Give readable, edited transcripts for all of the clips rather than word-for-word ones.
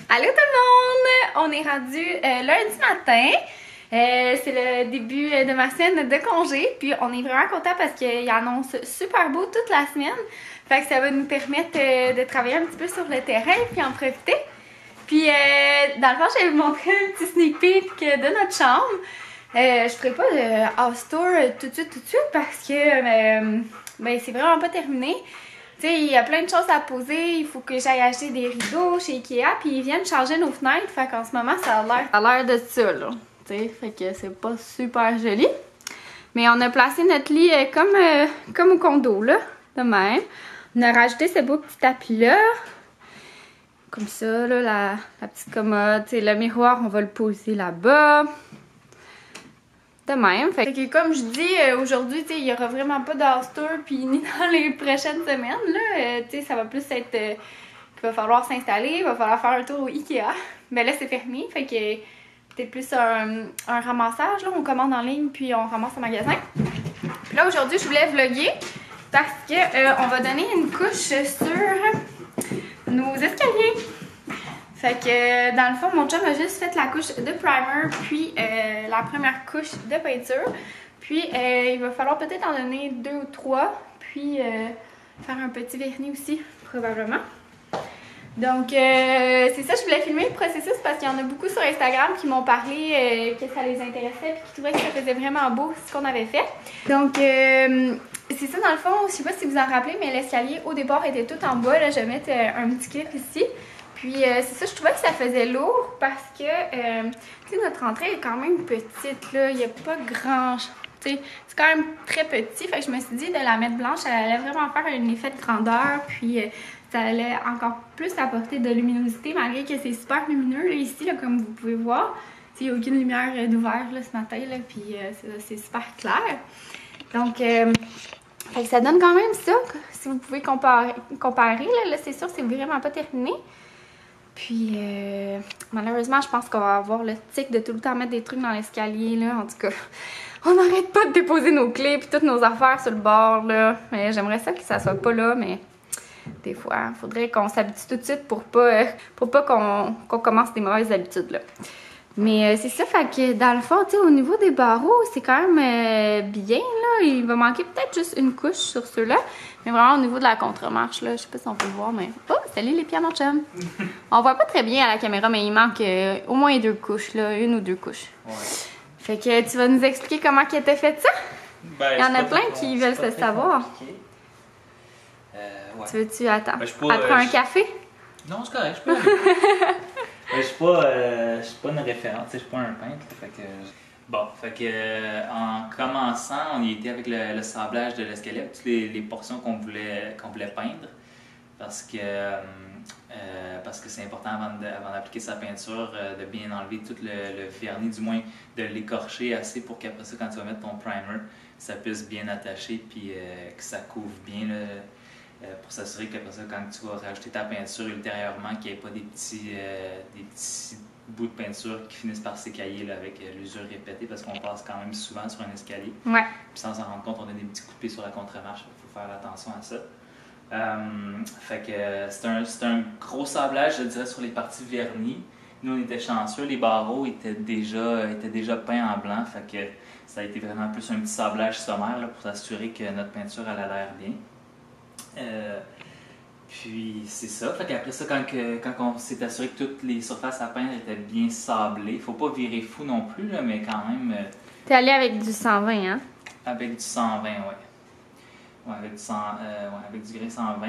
Allô tout le monde! On est rendu lundi matin. C'est le début de ma semaine de congé. Puis on est vraiment content parce qu'il annonce super beau toute la semaine. Fait que ça va nous permettre de travailler un petit peu sur le terrain puis en profiter. Puis dans le fond, je vais vous montrer un petit sneak peek de notre chambre. Je ferai pas le house tour tout de suite parce que ben, c'est vraiment pas terminé. Tu sais, il y a plein de choses à poser. Il faut que j'aille acheter des rideaux chez Ikea. Puis ils viennent changer nos fenêtres. Fait qu'en ce moment, ça a l'air de ça, là. Tu sais, fait que c'est pas super joli. Mais on a placé notre lit comme au condo, là. De même. On a rajouté ce beau petit tapis-là. Comme ça, là, la petite commode. Tu sais, le miroir, on va le poser là-bas. De même. Fait que comme je dis, aujourd'hui, tu sais, il y aura vraiment pas d'house tour, puis ni dans les prochaines semaines, là, tu sais, ça va plus être qu'il va falloir s'installer, il va falloir faire un tour au Ikea. Mais là, c'est fermé, fait que peut-être plus un ramassage, là, on commande en ligne, puis on ramasse au magasin. Puis là, aujourd'hui, je voulais vlogger, parce que on va donner une couche sur nos escaliers. Fait que dans le fond, mon chum a juste fait la couche de primer, puis la première couche de peinture. Puis il va falloir peut-être en donner 2 ou 3, puis faire un petit vernis aussi, probablement. Donc c'est ça, je voulais filmer le processus parce qu'il y en a beaucoup sur Instagram qui m'ont parlé que ça les intéressait, puis qui trouvaient que ça faisait vraiment beau ce qu'on avait fait. Donc c'est ça dans le fond, je sais pas si vous en rappelez, mais l'escalier au départ était tout en bas. Là, je vais mettre un petit clip ici. Puis c'est ça, je trouvais que ça faisait lourd parce que, tu sais, notre entrée est quand même petite, là. Il n'y a pas grand... Tu sais, c'est quand même très petit. Fait que je me suis dit de la mettre blanche, elle allait vraiment faire un effet de grandeur. Puis ça allait encore plus apporter de luminosité, malgré que c'est super lumineux, là, ici, là, comme vous pouvez voir. Tu sais, il n'y a aucune lumière d'ouvert, là, ce matin, là. Puis c'est super clair. Donc... fait que ça donne quand même ça, si vous pouvez comparer là c'est sûr, c'est vraiment pas terminé. Puis, malheureusement, je pense qu'on va avoir le tic de tout le temps mettre des trucs dans l'escalier, là. En tout cas, on n'arrête pas de déposer nos clés et toutes nos affaires sur le bord, là. Mais j'aimerais ça que ça soit pas là, mais des fois, il faudrait qu'on s'habitue tout de suite pour pas qu'on commence des mauvaises habitudes, là. Mais c'est ça, fait que dans le fond, tu sais, au niveau des barreaux, c'est quand même bien, là. Il va manquer peut-être juste une couche sur ceux-là. Mais vraiment, au niveau de la contre-marche, là, je sais pas si on peut le voir, mais... Oh, salut les pieds à mon chum! On voit pas très bien à la caméra, mais il manque au moins 2 couches, là. 1 ou 2 couches. Ouais. Fait que tu vas nous expliquer comment qui était fait ça? Ben, il y en a plein qui veulent se savoir. Ouais. Tu veux-tu... Attends. Ben, après un café? Non, c'est correct, je peux. Je suis pas une référente, je suis pas un peintre. Fait que, bon, fait que en commençant, on y était avec le sablage de l'escalier, toutes les portions qu'on voulait peindre, parce que c'est important avant d'appliquer sa peinture de bien enlever tout le vernis, du moins de l'écorcher assez pour qu'après ça, quand tu vas mettre ton primer, ça puisse bien attacher puis que ça couvre bien. Pour s'assurer qu'après ça, quand tu vas rajouter ta peinture ultérieurement, qu'il n'y ait pas des petits bouts de peinture qui finissent par s'écailler avec l'usure répétée, parce qu'on passe quand même souvent sur un escalier. Ouais. Puis sans s'en rendre compte, on a des petits coups de pied sur la contre-marche. Il faut faire attention à ça. Fait que c'est un gros sablage, je dirais, sur les parties vernies. Nous, on était chanceux, les barreaux étaient déjà peints en blanc. Fait que ça a été vraiment plus un petit sablage sommaire là, pour s'assurer que notre peinture elle a l'air bien. Puis c'est ça, fait qu'après ça, quand on s'est assuré que toutes les surfaces à peindre étaient bien sablées, faut pas virer fou non plus, là, mais quand même... T'es allé avec du 120, hein? Avec du 120, ouais. Ouais, avec du grain 120.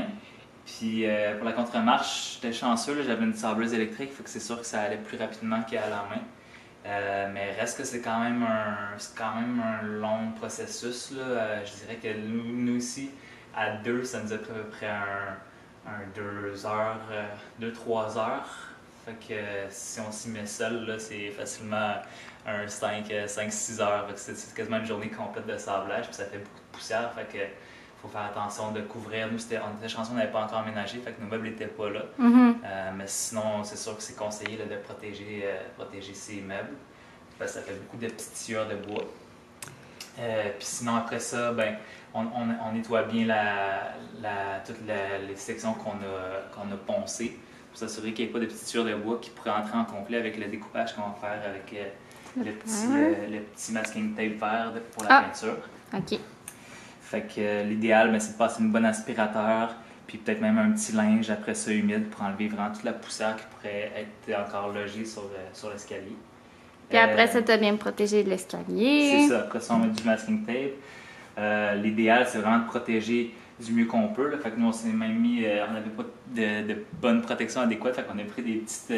Puis pour la contre-marche, j'étais chanceux, j'avais une sableuse électrique, fait que c'est sûr que ça allait plus rapidement qu'à la main. Mais reste que c'est quand même un long processus, là. Je dirais que nous ici, à 2, ça nous a pris à peu près un 2 heures, 2-3 heures. Fait que si on s'y met seul, là, c'est facilement un 5-6 heures. Fait que c'est quasiment une journée complète de sablage, puis ça fait beaucoup de poussière. Fait que faut faire attention de couvrir. Nous, on était chanceux, on n'avait pas encore aménagé, fait que nos meubles n'étaient pas là. Mais sinon, c'est sûr que c'est conseillé là, de protéger ses meubles. Parce que ça fait beaucoup de petites sciures de bois. Puis sinon, après ça, ben, on nettoie bien toutes les sections qu'on a poncées. pour s'assurer qu'il n'y ait pas de petites sciures de bois qui pourraient entrer en conflit avec le découpage qu'on va faire avec le petit masking tape vert pour la peinture. OK. Fait que l'idéal, c'est de passer une bonne aspirateur, puis peut-être même un petit linge après ça humide pour enlever vraiment toute la poussière qui pourrait être encore logée sur l'escalier. Puis après ça, tu as bien protégé de l'escalier. C'est ça. Après ça, on met du masking tape. L'idéal, c'est vraiment de protéger du mieux qu'on peut. Là. Fait que nous, on s'est même mis... on n'avait pas de bonne protection adéquate. Fait qu'on a pris des petites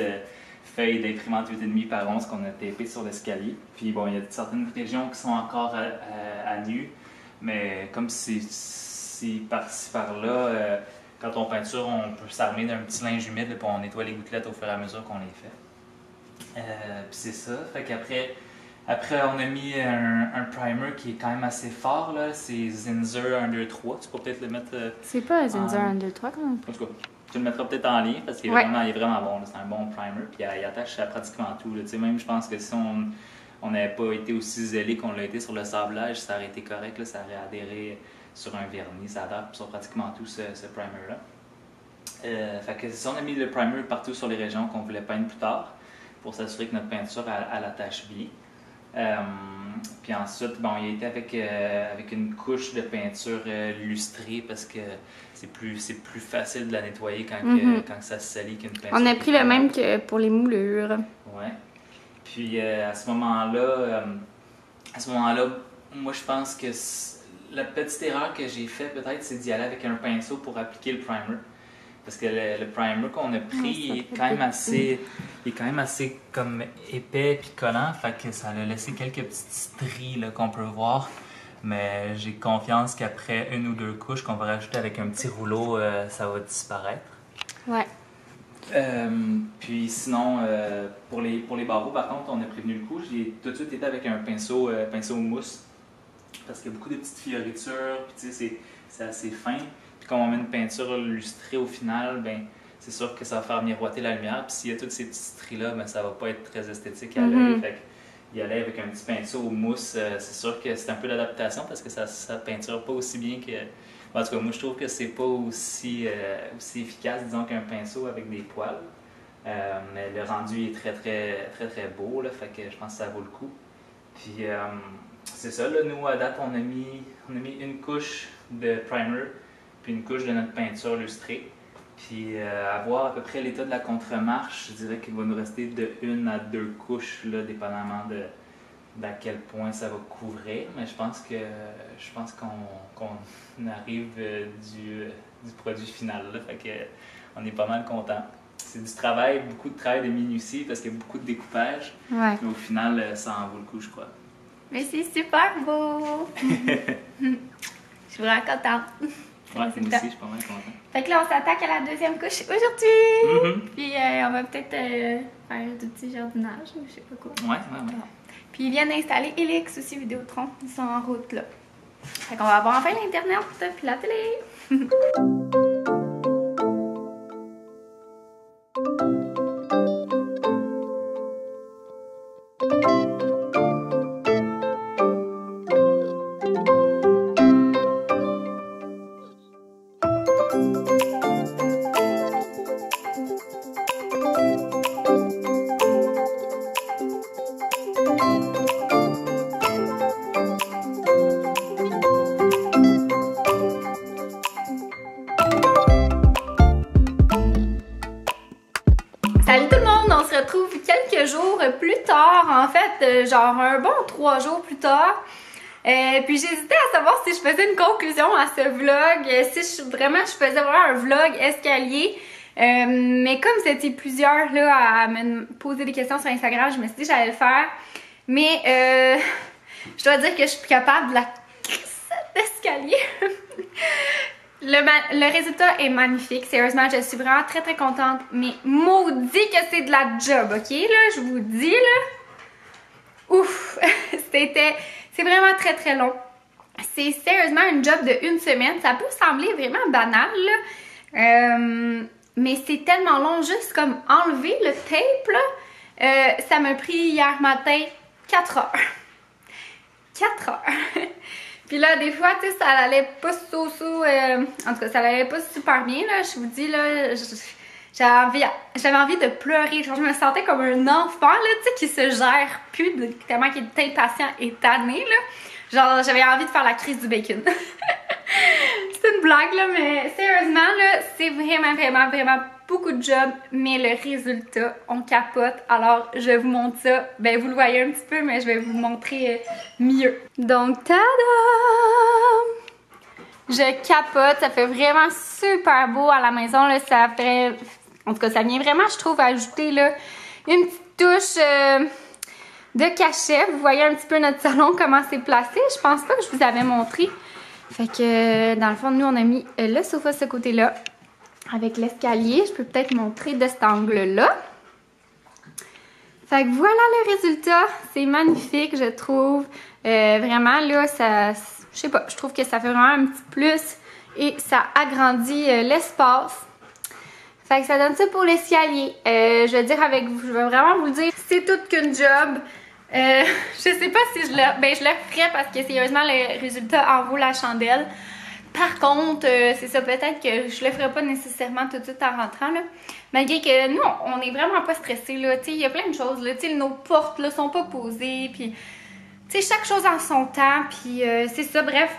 feuilles d'imprimante 8,5 par 11 qu'on a tapées sur l'escalier. Puis bon, il y a certaines régions qui sont encore à nu. Mais comme c'est par-ci par-là, quand on peinture, on peut s'armer d'un petit linge humide puis on nettoie les gouttelettes au fur et à mesure qu'on les fait. Puis c'est ça. Fait qu'après, on a mis un primer qui est quand même assez fort. C'est Zinsser 123. Tu peux peut-être le mettre. C'est pas Zinsser 123 quand même. En tout cas, tu le mettras peut-être en lien parce qu'il est vraiment bon. C'est un bon primer. Puis il attache à pratiquement tout. Même je pense que si on n'avait pas été aussi zélé qu'on l'a été sur le sablage, ça aurait été correct, là, ça aurait adhéré sur un vernis, ça adhère sur pratiquement tout ce primer-là. Fait que si on a mis le primer partout sur les régions qu'on voulait peindre plus tard, pour s'assurer que notre peinture elle attache bien. Puis ensuite, il a été avec une couche de peinture lustrée parce que c'est plus facile de la nettoyer quand ça se salit qu'une peinture. On a pris le même que pour les moulures. Ouais. Puis à ce moment-là, moi je pense que la petite erreur que j'ai faite peut-être, c'est d'y aller avec un pinceau pour appliquer le primer. Parce que le primer qu'on a pris, il est quand même assez comme épais et collant, fait que ça a laissé quelques petites stries là, qu'on peut voir. Mais j'ai confiance qu'après une ou deux couches qu'on va rajouter avec un petit rouleau, ça va disparaître. Ouais. Puis sinon, pour les barreaux, par contre, on a prévenu le coup. J'ai tout de suite été avec un pinceau mousse. Parce qu'il y a beaucoup de petites fioritures, puis tu sais, c'est assez fin. Puis quand on met une peinture lustrée au final, c'est sûr que ça va faire miroiter la lumière. Puis s'il y a toutes ces petites stries-là, ça va pas être très esthétique à l'œil. Fait y aller avec un petit pinceau mousse, c'est sûr que c'est un peu d'adaptation parce que ça peinture pas aussi bien que... En tout cas, moi, je trouve que c'est pas aussi efficace, disons, qu'un pinceau avec des poils. Mais le rendu est très, très, très, très beau, là, fait que je pense que ça vaut le coup. Puis, c'est ça, là, nous, à date, on a mis une couche de primer, puis une couche de notre peinture lustrée. Puis, à voir à peu près l'état de la contre-marche, je dirais qu'il va nous rester de 1 à 2 couches, là, dépendamment d'à quel point ça va couvrir, mais je pense qu'on arrive du produit final, là, fait que on est pas mal content. C'est du travail, beaucoup de travail de minutie parce qu'il y a beaucoup de découpage, mais au final, ça en vaut le coup, je crois. Mais c'est super beau! Je suis vraiment contente. Ouais, moi aussi, je suis pas mal contente. Fait que là, on s'attaque à la deuxième couche aujourd'hui! Puis on va peut-être faire du petit jardinage ou je sais pas quoi. Ouais. Puis ils viennent d'installer Elix aussi, Vidéotron. Ils sont en route là. Fait qu'on va avoir enfin l'Internet puis la télé. Salut tout le monde, on se retrouve quelques jours plus tard, en fait, genre un bon 3 jours plus tard. Puis j'hésitais à savoir si je faisais une conclusion à ce vlog, si je faisais vraiment un vlog escalier. Mais comme c'était plusieurs là, à me poser des questions sur Instagram, je me suis dit que j'allais le faire. Mais je dois dire que je suis plus capable de la crissette d'escalier. Le résultat est magnifique. Sérieusement, je suis vraiment très très contente. Mais maudit que c'est de la job, ok? Là, je vous dis, là. Ouf! C'est vraiment très très long. C'est sérieusement une job de 1 semaine. Ça peut sembler vraiment banal, là. Mais c'est tellement long, juste comme enlever le tape, là. Ça m'a pris hier matin 4 heures. 4 heures. Puis là, des fois, tu sais, ça allait pas en tout cas, ça allait pas super bien, là. Je vous dis, là, J'avais envie de pleurer. Genre, je me sentais comme un enfant, là, tu sais, qui se gère plus, tellement qu'il est impatient et tanné, là. Genre, j'avais envie de faire la crise du bacon. C'est une blague, là, mais sérieusement, là, c'est vraiment beaucoup de job, mais le résultat, on capote. Alors, je vous montre ça. Ben, vous le voyez un petit peu, mais je vais vous montrer mieux. Donc, tada! Je capote, ça fait vraiment super beau à la maison, là, ça fait... En tout cas, ça vient vraiment, je trouve, ajouter, là, une petite touche de cachet. Vous voyez un petit peu notre salon, comment c'est placé. Je pense pas que je vous avais montré. Fait que, dans le fond, nous, on a mis le sofa de ce côté-là, avec l'escalier. Je peux peut-être montrer de cet angle-là. Fait que voilà le résultat. C'est magnifique, je trouve. Vraiment, là, ça... Je sais pas, je trouve que ça fait vraiment un petit plus et ça agrandit l'espace. Fait que ça donne ça pour l'escalier. Je vais dire avec vous, je vais vraiment vous le dire, c'est tout qu'une job. Je sais pas si je le ferais parce que sérieusement le résultat en vaut la chandelle. Par contre, c'est ça, peut-être que je le ferais pas nécessairement tout de suite en rentrant, là. Malgré que nous, on est vraiment pas stressés, là. Tu sais, il y a plein de choses, là. Tu sais, nos portes, là, sont pas posées, puis... Tu sais, chaque chose en son temps, puis c'est ça, bref.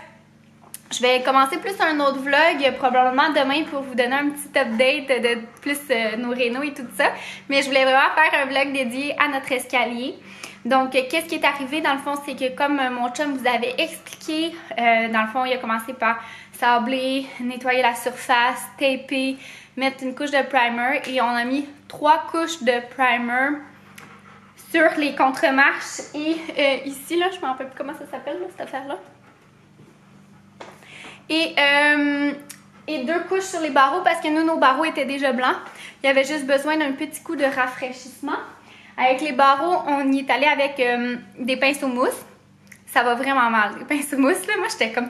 Je vais commencer plus un autre vlog, probablement demain, pour vous donner un petit update de plus nos rénaux et tout ça. Mais je voulais vraiment faire un vlog dédié à notre escalier. Donc, qu'est-ce qui est arrivé, dans le fond, c'est que comme mon chum vous avait expliqué, dans le fond, il a commencé par sabler, nettoyer la surface, taper, mettre une couche de primer, et on a mis 3 couches de primer sur les contre-marches et ici, là, je me rappelle plus comment ça s'appelle, cette affaire-là. Et 2 couches sur les barreaux parce que nous, nos barreaux étaient déjà blancs. Il y avait juste besoin d'un petit coup de rafraîchissement. Avec les barreaux, on y est allé avec des pinceaux mousse. Ça va vraiment mal, les pinceaux mousse, là. Moi, j'étais comme,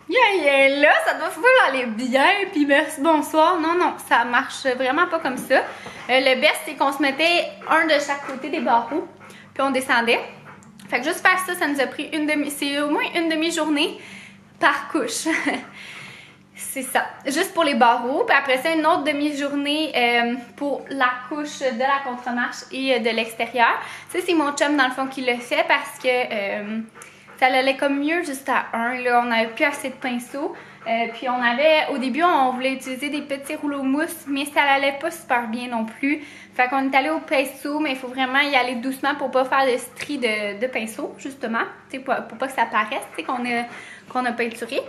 là, ça doit aller bien, puis merci, bonsoir. Non, ça marche vraiment pas comme ça. Le best, c'est qu'on se mettait un de chaque côté des barreaux, puis on descendait. Fait que juste faire ça, ça nous a pris c'est au moins une demi-journée par couche. C'est ça, juste pour les barreaux. Puis après ça, une autre demi-journée pour la couche de la contre-marche et de l'extérieur. Ça, c'est mon chum, dans le fond, qui le fait parce que ça allait comme mieux juste à un. Là, on n'avait plus assez de pinceaux. Puis au début, on voulait utiliser des petits rouleaux mousse, mais ça allait pas super bien non plus. Fait qu'on est allé au pinceau, mais il faut vraiment y aller doucement pour pas faire de stries de pinceau, justement. Pour pas que ça paraisse qu'on a peinturé.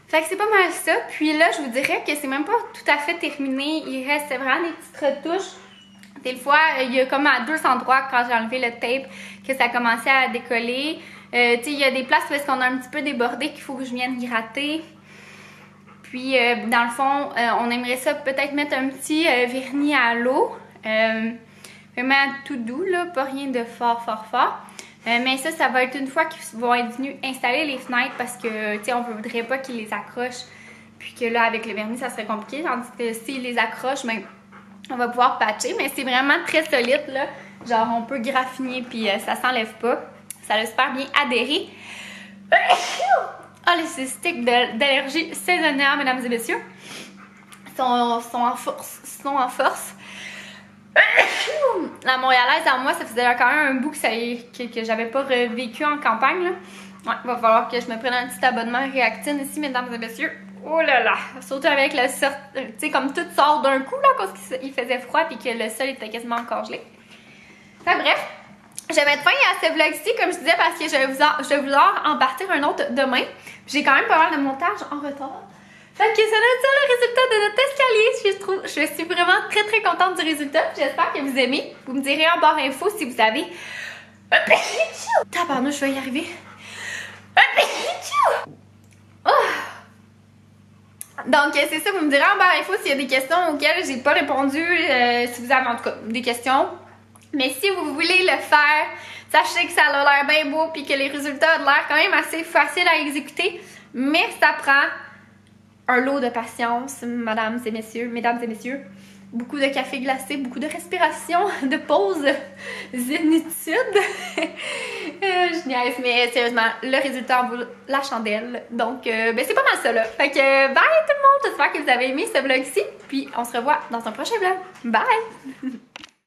Fait que c'est pas mal ça. Puis là, je vous dirais que c'est même pas tout à fait terminé. Il reste vraiment des petites retouches. Des fois, il y a comme à 2 endroits, quand j'ai enlevé le tape, que ça commençait à décoller. Tu sais, il y a des places parce qu'on a un petit peu débordé qu'il faut que je vienne gratter. Puis, dans le fond, on aimerait ça peut-être mettre un petit vernis à l'eau. Vraiment tout doux, là, pas rien de fort. Mais ça va être une fois qu'ils vont être venus installer les fenêtres parce que, tu sais, on ne voudrait pas qu'ils les accrochent. Puis que là, avec le vernis, ça serait compliqué. Tandis que s'ils les accrochent, ben, on va pouvoir patcher. Mais c'est vraiment très solide, là. Genre, on peut graffiner puis ça s'enlève pas. Ça a super bien adhéré. Oh, les sticks d'allergie saisonnière, mesdames et messieurs, sont en force. La Montréalaise en moi, ça faisait quand même un bout que j'avais pas vécu en campagne, là. Ouais, il va falloir que je me prenne un petit abonnement Réactine ici, mesdames et messieurs. Oh là là! Surtout avec le sol, tu sais, comme tout sort d'un coup, là, parce qu'il faisait froid et que le sol était quasiment encore gelé. Enfin bref, je vais mettre fin à ce vlog-ci, comme je disais, parce que je vais vouloir en partir un autre demain. J'ai quand même pas mal de montage en retard. Fait que ça donne ça le résultat de notre escalier. Je suis vraiment très contente du résultat. J'espère que vous aimez. Vous me direz en barre info si vous avez... Tabarnouche, je vais y arriver. Oh. Donc, c'est ça, vous me direz en barre info s'il y a des questions auxquelles j'ai pas répondu. Si vous avez en tout cas des questions. Mais si vous voulez le faire, sachez que ça a l'air bien beau puis que les résultats ont l'air quand même assez faciles à exécuter. Mais ça prend un lot de patience, mesdames et messieurs. beaucoup de café glacé, beaucoup de respiration, de pauses zénitude. Je niaise, mais sérieusement, le résultat en vaut la chandelle. Donc, ben c'est pas mal ça là. Fait que bye tout le monde, j'espère que vous avez aimé ce vlog-ci. Puis on se revoit dans un prochain vlog. Bye!